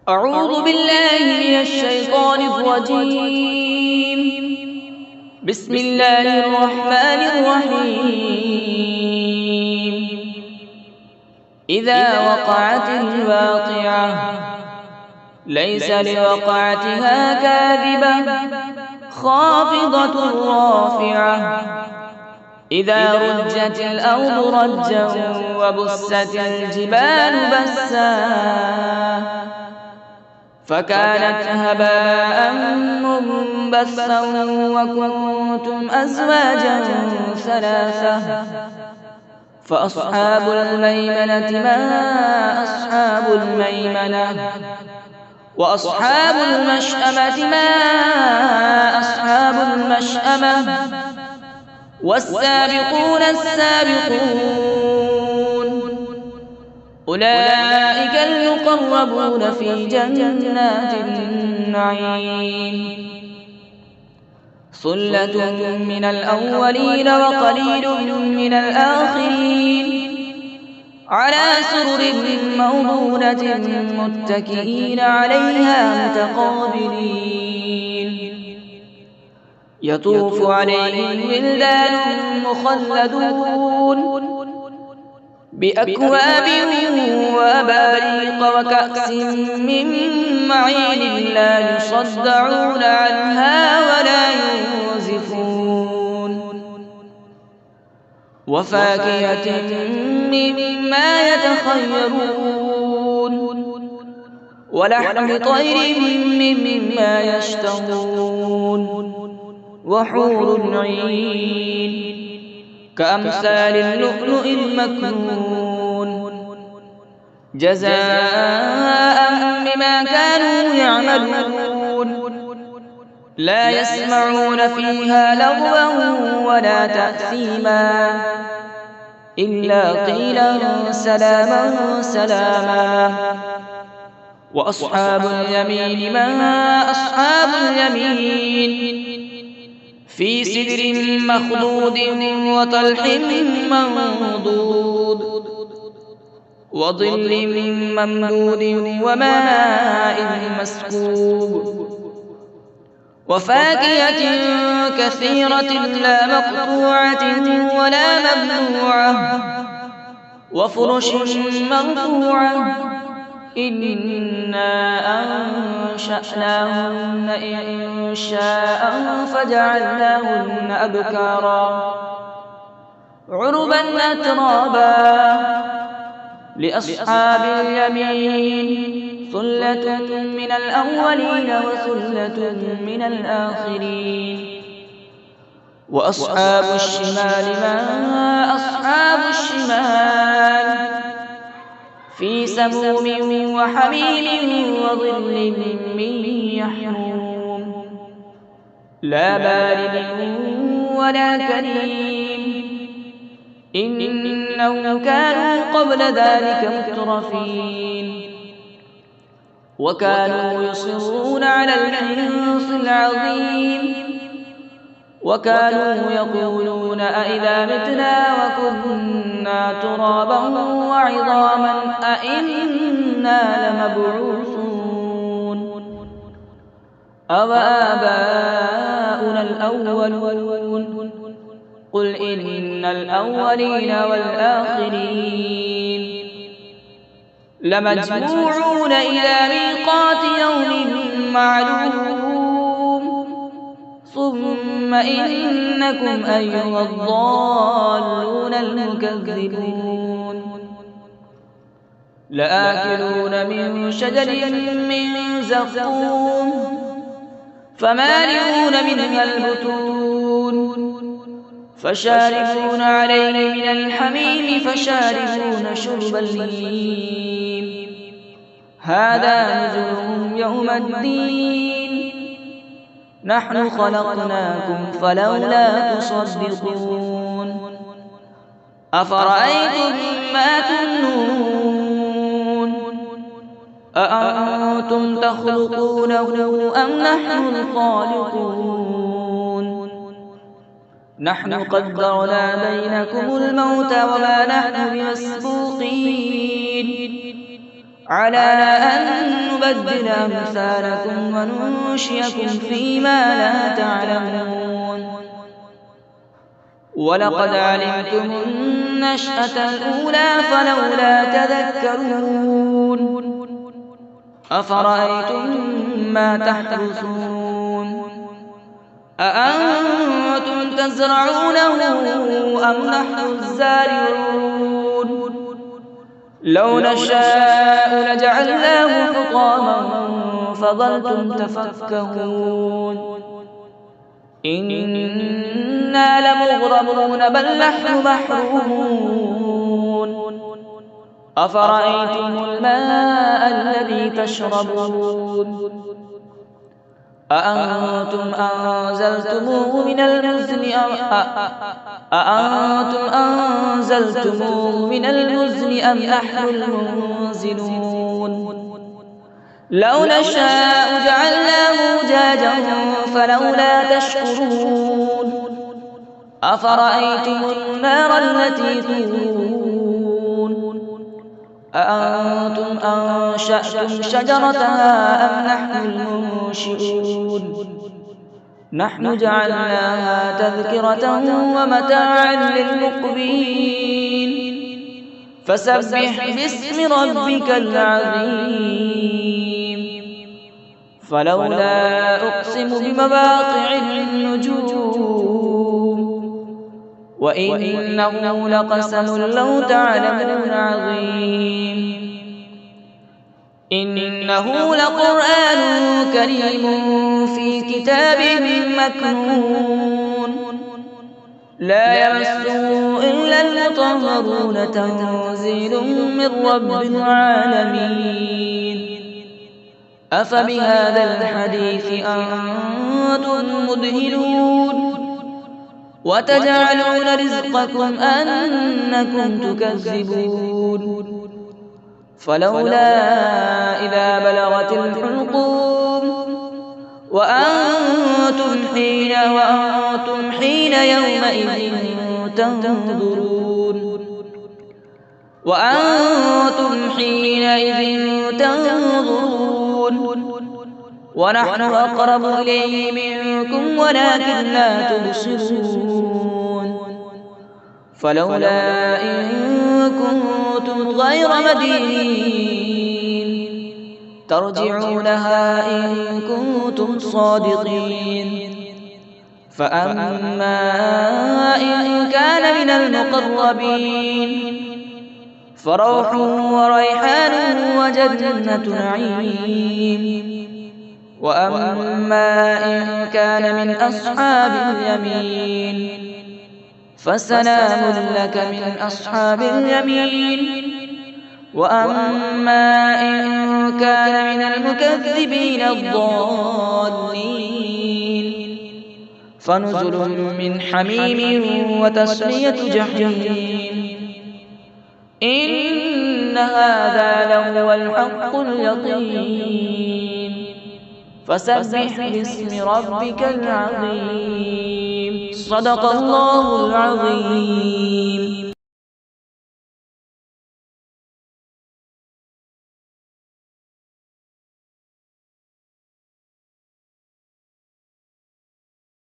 أعوذ بالله من الشيطان الرجيم. بسم الله الرحمن الرحيم. إذا وقعت الواقعة ليس لوقعتها كاذبة خافضة رافعة إذا رجت الأرض رجا وبست الجبال بسا فكانت هباء منبثا وكنتم أزواجا ثلاثة فأصحاب الميمنة ما أصحاب الميمنة وأصحاب المشأمة ما أصحاب المشأمة والسابقون السابقون أولئك المقربون في جنات النعيم ثلة من الأولين وقليل من الآخرين على سرر موضونة متكئين عليها متقابلين يطوف عليهم ولدان مخلدون بأكواب وأباريق وكأس من معين لا يصدعون عنها ولا ينزفون وفاكهة مما يتخيرون ولحم طير مما يشتهون وحور عين كأمثال اللؤلؤ المكنون جزاء بما كانوا يعملون لا يسمعون فيها لغوا ولا تأثيما إلا قيلا سلاما سلاما وأصحاب اليمين ما أصحاب اليمين في سدر مخضود وطلح منضود وظل ممدود وماء مسكوب وفاكهة كثيرة لا مقطوعة ولا ممنوعة وفرش مرفوعة إنا أنشأناهن إنشاء فجعلناهن أبكارا عربا أترابا لأصحاب اليمين ثلة من الأولين وثلة من الآخرين وأصحاب الشمال ما أصحاب الشمال في سموم وحميم وظل من يحموم لا بارد ولا كريم إنهم كانوا قبل ذلك مترفين وكانوا يصرون على الحنث العظيم وكانوا يقولون أئذا متنا وكنا ترابا وعظاما أئنا لمبعوثون أوآباؤنا الأولون قل إن الأولين والآخرين لمجموعون إلى ميقات يوم معلوم ثم إنكم أيها الضالون المكذبون لآكلون من شجر من زقوم فمالئون منها البطون فشاربون عليه من الحميم فشاربون شرب الهيم هذا نزلهم يوم الدين نحن خلقناكم فلولا تصدقون أفرأيتم ما تمنون أأنتم تخلقونه أم نحن الخالقون نحن قدرنا بينكم الموت وما نحن بمسبوقين على أن نبدل أمثالكم وننشئكم فيما لا تعلمون ولقد علمتم النشأة الأولى فلولا تذكرون أفرأيتم ما تحرثون أأنتم تزرعونه أم نحن الزارعون لو نشاء لجعلناه حطاما فظلتم تفكهون إنا لمغرمون بل نحن محرومون أفرأيتم الماء الذي تشربون أأنتم أنزلتموه من المزن أم نحن المنزلون لو نشاء جعلناه أجاجا فلولا تشكرون أفرأيتم النار التي تورون أأنتم أنشأتم شجرتها أم نحن المنشئون نحن جعلناها تذكرة ومتاعا للمقوين فسبح باسم ربك العظيم فلولا أقسم بمواقع النجوم وإنه لقسم لو تعلمون عظيم إنه لقرآن كريم في كتاب مكنون لا يمسه إلا المطهرون تنزيل من رب العالمين أفبهذا الحديث أنتم مدهنون وتجعلون رزقكم أنكم تكذبون فلولا إذا بلغت الحلقوم وأنتم حين يومئذ تنظرون ونحن أقرب إليه منكم ولكن لا تبصرون فلولا إن كنتم غير مدينين ترجعونها إن كنتم صادقين فأما إن كان من المقربين فروح وريحان وجنة نعيم وأما إن كان من أصحاب اليمين فسلام لك من أصحاب اليمين وأما إن كان من المكذبين الضالين فنزل من حميم وتسلية جحيم إن هذا لهو الحق اليقين فسبح باسم ربك العظيم صدق الله العظيم.